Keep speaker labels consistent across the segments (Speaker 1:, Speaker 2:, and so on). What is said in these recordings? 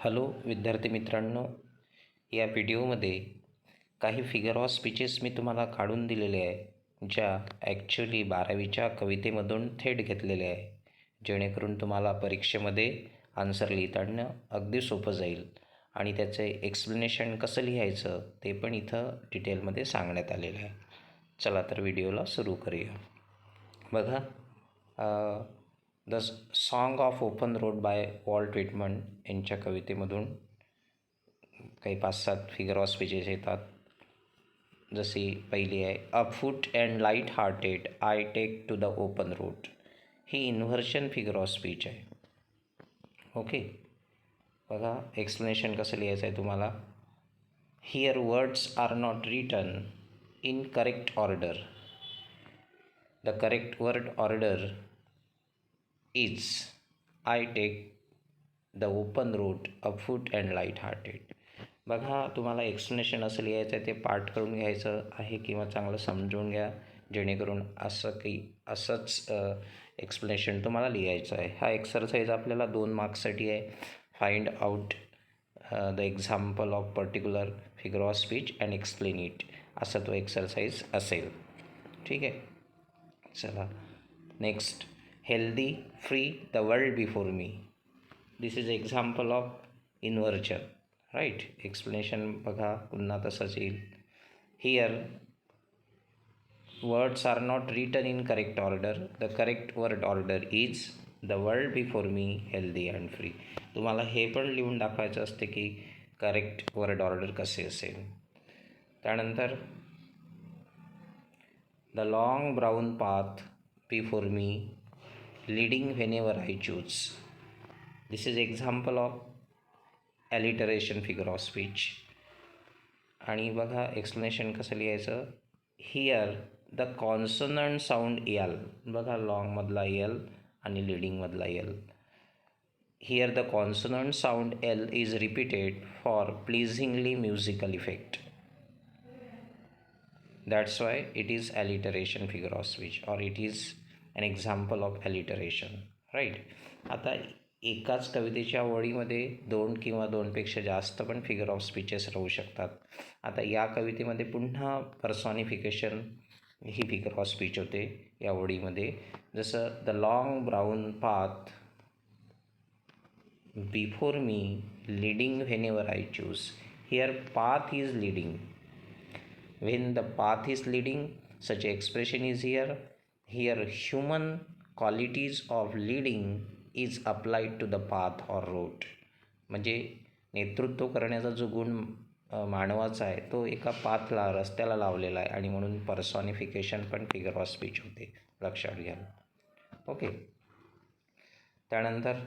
Speaker 1: Hello विद्यार्थी मित्रांनो, या व्हिडिओमध्ये काही फिगर ऑफ स्पीचेस मी तुम्हाला काढून दिलेले आहे, ज्या ॲक्च्युली 12वीच्या कवितेमधून थेट घेतलेले आहे, जेणेकरून तुम्हाला परीक्षेमध्ये आन्सर लिहिताना अगदी सोपं जाईल आणि त्याचे एक्सप्लेनेशन कसं लिहायचं ते पण इथं डिटेलमध्ये सांगण्यात आलेलं आहे. चला तर व्हिडिओला सुरू करूया. बघा, the song of open road by Walt Whitman यांच्या कवितेमधून काही 5-7 फिगर ऑफ स्पीचेस येतात. जशी पहिली आहे, afoot and light hearted I take to the open road. ही इन्व्हर्शन फिगर ऑफ स्पीच आहे. ओके, बघा एक्सप्लेनेशन कसं लिहायचं आहे तुम्हाला. Here words are not written in correct order. The correct word order is I take the open road afoot and light hearted. बघा, तुम्हाला explanation असं लिहायचं आहे, ते पाठ करून घ्यायचं आहे किंवा चांगलं समजून घ्या, जेणेकरून असंच एक्सप्लेनेशन तुम्हाला लिहायचं आहे. हा एक्सरसाइज आपल्याला 2 मार्क्ससाठी आहे. Find out the example of particular figure of speech and explain it, असा तो एक्सरसाइज असेल. ठीक आहे, चला next. Healthy free the world before me. This is example of inversion. Right, explanation बघा पुन्हा तसंच येईल. Here words are not written in correct order. The correct word order is the world before me healthy and free. तुम्हाला हे पण लिहून दाखवायचं असते की करेक्ट वर्ड ऑर्डर कसे असेल. त्यानंतर the long brown path before me leading wherever I choose. This is example of alliteration figure of speech. आणि बघा एक्सप्लेनेशन कसं लिहायचं. Here the consonant sound L. बघा, लॉंगमधला एल आणि लिडिंगमधला L. Here the consonant sound L is repeated for pleasingly musical effect. That's why it is alliteration figure of speech or it is an example of alliteration. Right, आता एकाच कवितेच्या ओळीमध्ये 2 किंवा 2पेक्षा जास्त पण फिगर ऑफ स्पीचेस राहू शकतात. आता या कवितेमध्ये पुन्हा पर्सॉनिफिकेशन ही फिगर ऑफ स्पीच होते या ओळीमध्ये. जसं the long brown path before me leading wherever I choose. Here path is leading. When the path is leading, such expression is here. Here human qualities of leading is applied to the path or road. म्हणजे नेतृत्व करण्याचा जो गुण मानवाचा आहे तो एका पाथला, रस्त्याला लावलेला आहे, आणि म्हणून पर्सॉनिफिकेशन पण फिगर ऑफ स्पीच होते, लक्षात घ्या. ओके, त्यानंतर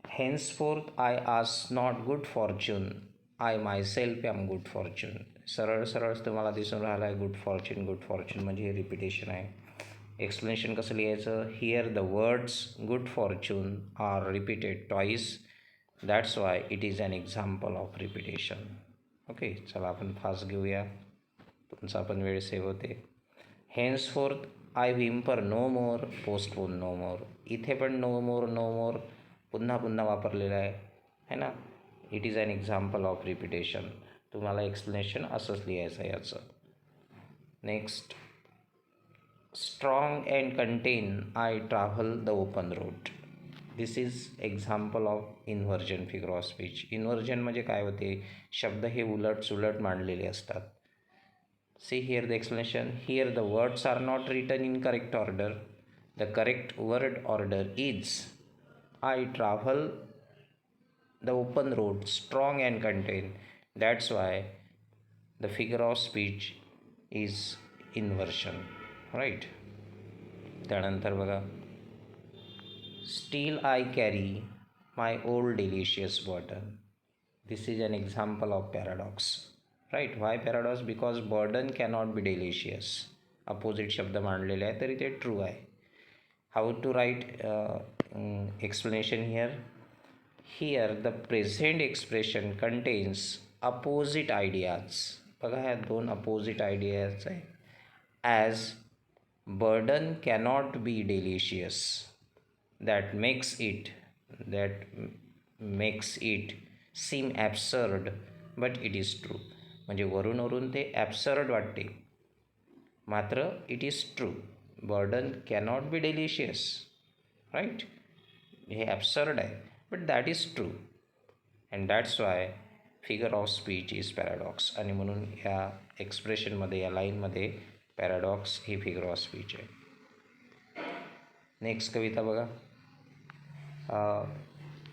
Speaker 1: henceforth I ask not good fortune, I myself am good fortune. सरळ तुम्हाला दिसून राहिला आहे गुड फॉर्च्यून म्हणजे हे रिपिटेशन आहे. एक्सप्लेनेशन कसं लिहायचं. Here the words good fortune are repeated twice. That's why it is an example of repetition. Okay, चला आपण फास्ट घेऊया, तुमचा पण वेळ सेव्ह होते. Henceforth I whimper no more, postpone no more. इथे पण नो मोर पुन्हा वापरलेलं आहे ना. It is an example of repetition. तुम्हाला एक्सप्लेनेशन असंच लिहायचं आहे याचं. Next, strong and content I travel the open road. This is example of inversion figure of speech. Inversion म्हणजे काय होते, शब्द हे उलट मांडलेले असतात. See here the explanation. Here the words are not written in correct order. The correct word order is I travel the open road, strong and contained. That's why the figure of speech is inversion. Right, त्यानंतर बघा, still I carry my old delicious burden. This is an example of paradox. Right, why paradox? Because burden cannot be delicious. Opposite शब्द मांडलेले आहे तरी ते true आहे. How to write explanation here. Here the present expression contains opposite ideas. बघा, ह्या 2 opposite ideas आहे. As burden cannot be delicious, that makes it that makes it seem absurd but it is true. म्हणजे वरून ते absurd वाटते, मात्र it is true. Burden cannot be delicious, right. हे absurd आहे but that is true, and that's why figure of speech is paradox. आणि म्हणून ह्या एक्सप्रेशनमध्ये, या लाईनमध्ये पॅराडॉक्स ही फिगर ऑफ स्पीच आहे. नेक्स्ट कविता बघा,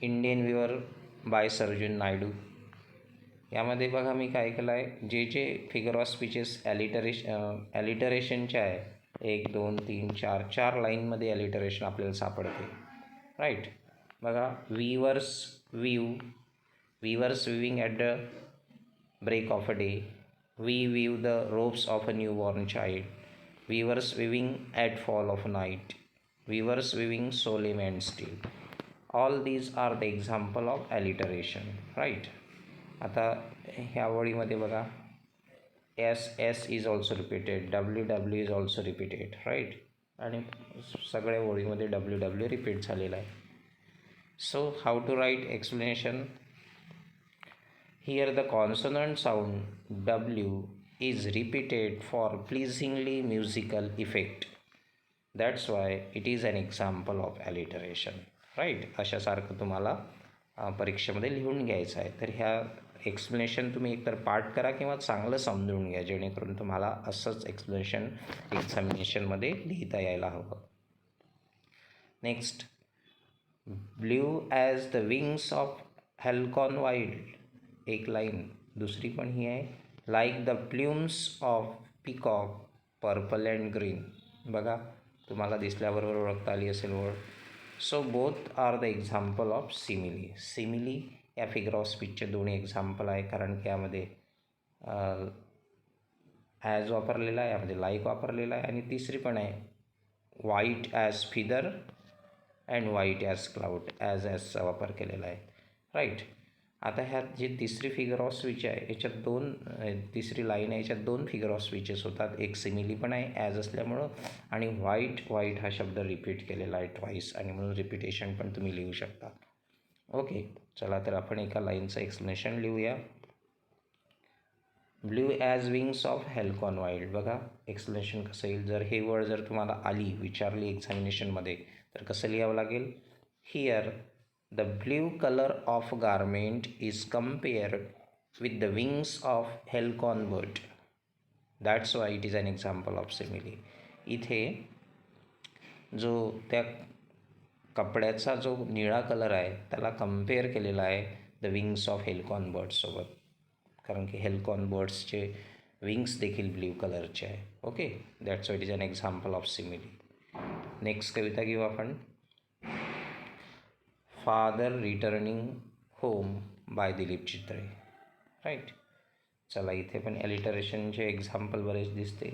Speaker 1: इंडियन विवर बाय सर्जुन नायडू. यामध्ये बघा मी काय केलं आहे, जे फिगर ऑफ स्पीचेस ॲलिटरेशनचे आहे, 1 2 3 4 लाईनमध्ये ॲलिटरेशन आपल्याला सापडते, राईट. बघा, weavers weaving at the break of a day, we weave the ropes of a newborn child, weavers weaving at fall of night, weavers weaving solemn and still. All these are the example of alliteration, right. आता ह्या वळीमध्ये बघा, S is also repeated, W is also repeated, right. आणि सगळ्या वळीमध्ये W repeat झालेला आहे. So how to write explanation. Here the consonant sound W is repeated for pleasingly musical effect. That's why it is an example of alliteration, right. अशासारखं तुम्हाला परीक्षेमध्ये लिहून घ्यायचं आहे. तर ह्या एक्सप्लेनेशन तुम्ही एकतर पाठ करा किंवा चांगलं समजून घ्या, जेणेकरून तुम्हाला असंच एक्सप्लेनेशन एक्झामिनेशनमध्ये लिहिता यायला हवं. Next, blue as the wings of halcyon wild. एक लाईन. दुसरी पण ही आहे, like the plumes of peacock purple and green. बघा, तुम्हाला दिसल्याबरोबर ओळखता आली असेल word. So both are the example of simile या फिगर ऑफ स्पीचचे दोन्ही एक्झाम्पल आहे, कारण की यामध्ये ॲज वापरलेला आहे, यामध्ये लाईक वापरलेला आहे, आणि तिसरी पण आहे white as feather and white as cloud, ॲजचा वापर केलेला आहे, राईट. आता ह्यात जी तिसरी फिगर ऑफ स्पीच आहे, याच्यात तिसरी लाईन आहे, याच्यात 2 फिगर ऑफ स्पीचेस होतात. एक सिमिली पण आहे ॲज असल्यामुळं, आणि व्हाईट हा शब्द रिपीट केलेला आहे ट्वाईस, आणि म्हणून रिपिटेशन पण तुम्ही लिहू शकता. ओके, चला तर आपण एका लाईनचं एक्सप्लेनेशन लिहूया. Blue as wings of halcyon wild. बघा, एक्सप्लेनेशन कसं येईल. जर वर्ड जर तुम्हाला विचारली एक्झामिनेशनमध्ये, तर कसं लिहावं लागेल. Here the blue color of garment is compared with the wings of helicon bird. That's why it is an example of simile. इथे जो त्या कपड्याचा जो निळा कलर आहे, त्याला कम्पेअर केलेला आहे द विंग्स ऑफ हेल्कॉन बर्ड्ससोबत, कारण की हेल्कॉन बर्ड्सचे विंग्स देखील ब्ल्यू कलरचे आहे. Okay, that's why it is an example of simile. Next कविता घेऊ आपण, father returning home by Dilip Chitre, right. चला, इथे पण ॲलिटरेशनचे एक्झाम्पल बरेच दिसते.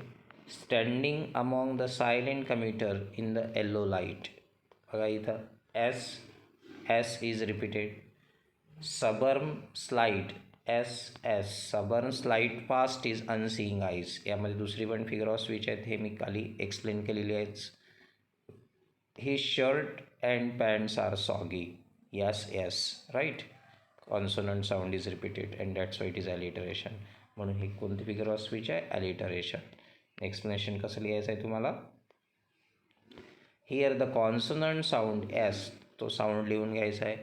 Speaker 1: Standing among the silent commuter in the yellow light. बघा, इथं S is repeated. Suburban slide, S suburban slide fast is unseeing eyes. यामध्ये दुसरी पण फिगर ऑफ स्पीच आहेत, हे मी खाली एक्सप्लेन केलेली आहेच. His shirt and pants are soggy. Yes, right. Consonant sound is repeated, and that's why it is alliteration. म्हणून ही कोणती फिगर ऑफ स्पीच आहे, alliteration. एक्सप्लेनेशन कसं लिहायचं आहे तुम्हाला. Here the consonant sound S, तो साऊंड लिहून घ्यायचा आहे.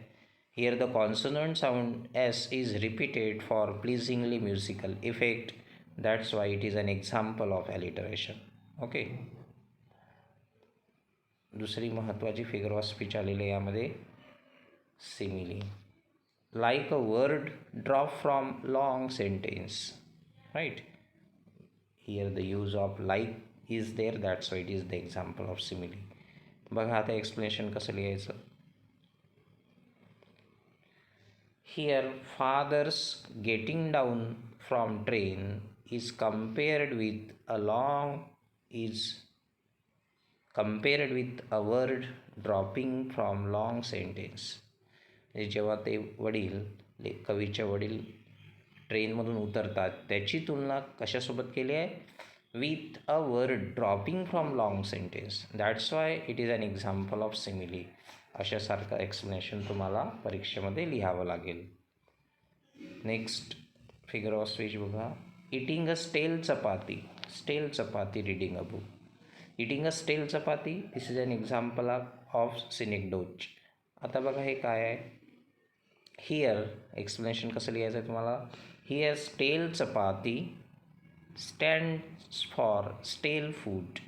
Speaker 1: Here the consonant sound S is repeated for pleasingly musical effect. That's why it is an example of alliteration. Okay, दुसरी महत्त्वाची फिगर ऑफ स्पीच आलेली आहे यामध्ये, simile. Like a word drop from long sentence, right. Here the use of like is there, that's why it is the example of simile. बघा, आता explanation कसं लिहायचं. Here father's getting down from train is compared with a long is compared with a word dropping from long sentence. जेव्हा ते कवीचे वडील ट्रेनमधून उतरतात, त्याची तुलना कशासोबत केली आहे, with a word dropping from long sentence. That's why it is an example of simile. अशासारखं एक्सप्लेनेशन तुम्हाला परीक्षेमध्ये लिहावं लागेल. नेक्स्ट फिगर ऑफ स्पीच बघा. Eating a stale chapati reading a book. Eating a stale chapati, this is an example of synecdoche. आता बघा हे काय आहे. हिअर एक्सप्लेनेशन कसं लिहायचं आहे तुम्हाला. Here stale chapati stands for stale food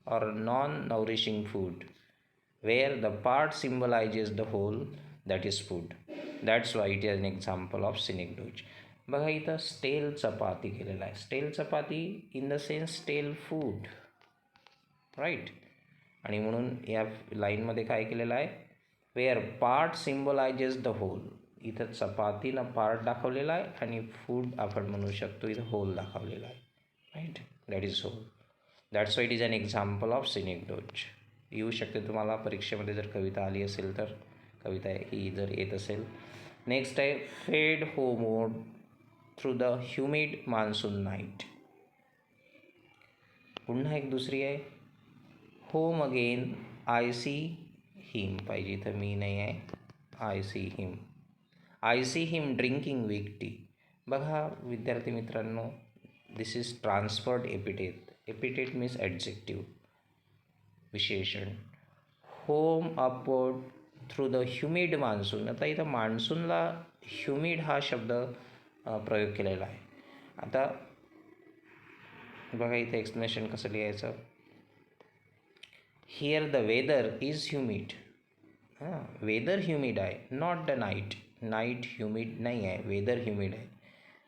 Speaker 1: or non-nourishing food, where the part symbolizes the whole, that is food. That's why it is an example of synecdoche. बघा इथं स्टेल चपाती केलेला आहे. Stale chapati in the sense stale food, right. आणि म्हणून या लाईनमध्ये काय केलेलं आहे, where part symbolizes the whole. इथं चपातीनं पार्ट दाखवलेला आहे आणि फूड आपण म्हणू शकतो इथं होल दाखवलेला आहे, right. That is whole. That's why it is an example of synecdoche. येऊ शकते तुम्हाला परीक्षेमध्ये जर कविता आली असेल तर, कविता ही जर येत असेल. नेक्स्ट आहे faded homeward through the humid monsoon night. पुन्हा एक दुसरी आहे home again I see him. पाहिजे इथं मी नाही आहे, I see him drinking weak tea. बघा विद्यार्थी मित्रांनो, this is transferred epithet. Epithet means adjective, विशेषण. Home upward through the humid monsoon. आता इथं मान्सूनला ह्युमिड हा शब्द प्रयोग केलेला आहे. आता बघा इथं एक्सप्लेनेशन कसं लिहायचं. Here the weather is humid. Weather humid आहे, not the night. Night humid नाही आहे, वेदर ह्युमिड आहे.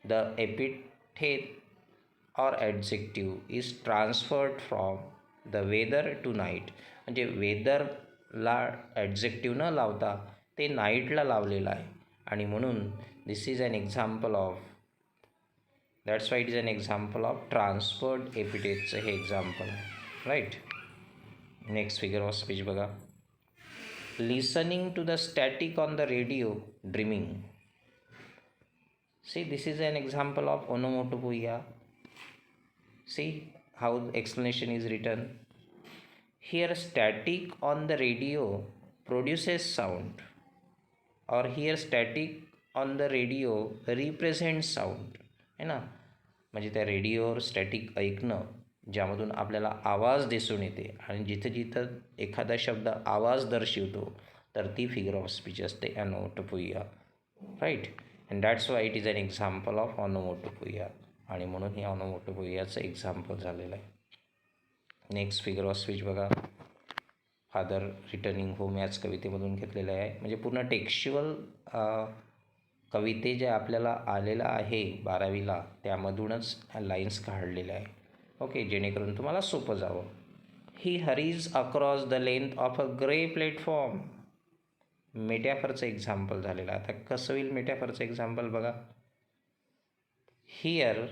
Speaker 1: द एपिथेट और adjective is transferred from the weather to night. म्हणजे वेदरला ॲडजेक्टिव्ह न लावता ते नाईटला लावलेलं आहे आणि म्हणून this is an example of, that's why it is an example of transferred एपिटेटचं हे एक्झाम्पल आहे, right. Next figure of speech बघा. Listening to the static on the radio dreaming. See, this is an example of onomatopoeia. See how the explanation is written. Here static on the radio produces sound, or here static on the radio represents sound. है ना, म्हणजे त्या रेडिओवर static ऐकणं ज्यामधून आपल्याला आवाज दिसून येते आणि जिथं जिथं एखादा शब्द आवाज दर्शवतो तर ती फिगर ऑफ स्पीच असते onomatopoeia, right. And that's why it is an example of onomatopoeia. आणि म्हणून हे ओनोमोटोपोइयाचं एक्झाम्पल झालेलं आहे. नेक्स्ट फिगर ऑफ स्पीच बघा. फादर रिटर्निंग होम याच कवितेमधून घेतलेलं आहे. म्हणजे पूर्ण टेक्स्च्युअल कविते जे आपल्याला आलेलं आहे 12वीला त्यामधूनच लाईन्स काढलेल्या आहे, ओके, जेणेकरून तुम्हाला सोपं जावं. He hurries across the length of a grey platform. मेटॅफरचं एक्झाम्पल झालेलं आहे. आता कसं होईल मेटॅफरचं एक्झाम्पल बघा. Here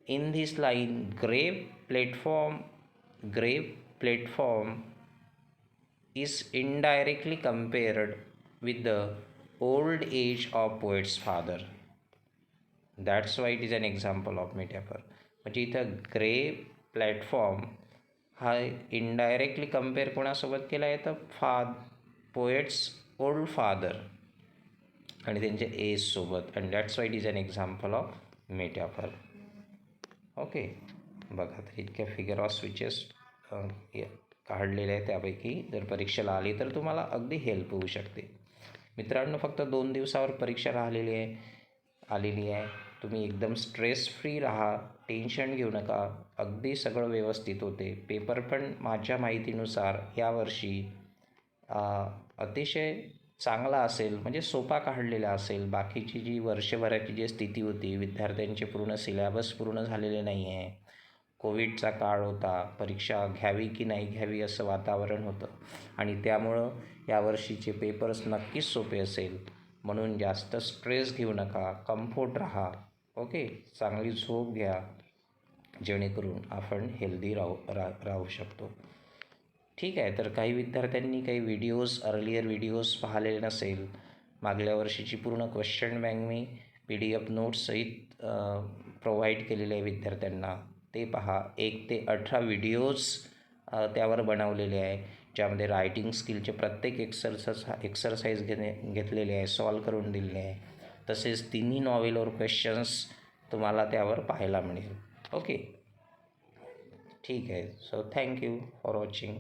Speaker 1: in this line grey platform is indirectly compared with the old age of poet's father. That's why it is an example of metaphor. म्हणजे इथं ग्रे प्लॅटफॉर्म हा इनडायरेक्टली कम्पेअर कोणासोबत केला आहे तर पोएट्स ओल्ड फादर आणि त्यांच्या एजसोबत. And that's why it is an example of metaphor. Okay, बघा तर इतक्या फिगर ऑफ स्विचेस काढलेले आहे. त्यापैकी जर परीक्षेला आली तर तुम्हाला अगदी हेल्प होऊ शकते. मित्रांनो, फक्त 2 दिवसावर परीक्षा आलेली आहे. तुम्ही एकदम स्ट्रेस फ्री राहा, टेन्शन घेऊ नका, अगदी सगळं व्यवस्थित होते. पेपर पण माझ्या माहितीनुसार यावर्षी अतिशय चांगला असेल, म्हणजे सोपा काढलेला असेल. बाकीची जी वर्षभराची जी स्थिती होती, विद्यार्थ्यांचे पूर्ण सिलॅबस पूर्ण झालेले नाही आहे, कोविडचा काळ होता, परीक्षा घ्यावी की नाही घ्यावी असं वातावरण होतं आणि त्यामुळं यावर्षीचे पेपर्स नक्कीच सोपे असेल. म्हणून जास्त स्ट्रेस घेऊ नका, कम्फर्ट राहा, ओके, चांगली झोप घ्या, जेणेकरून आपण हेल्दी राहू शकतो. ठीक आहे. तर काही विद्यार्थ्यांनी काही अर्लियर व्हिडिओज पाहिलेले नसेल, मागल्या वर्षीची पूर्ण क्वेश्चन बँक मी PDF नोट्ससहित प्रोव्हाइड केलेले आहे विद्यार्थ्यांना, ते पहा. 1 ते 18 व्हिडिओज त्यावर बनवलेले आहे. ज्यामध्ये रायटिंग स्किलचे प्रत्येक एक्सरसाइज घेतलेले आहे, सॉल्व करून दिलेले आहे. तसेच तिन्ही नॉवेलवर क्वेश्चन्स तुम्हाला त्यावर पाहायला मिळेल. ओके, ठीक आहे. So thank you for watching.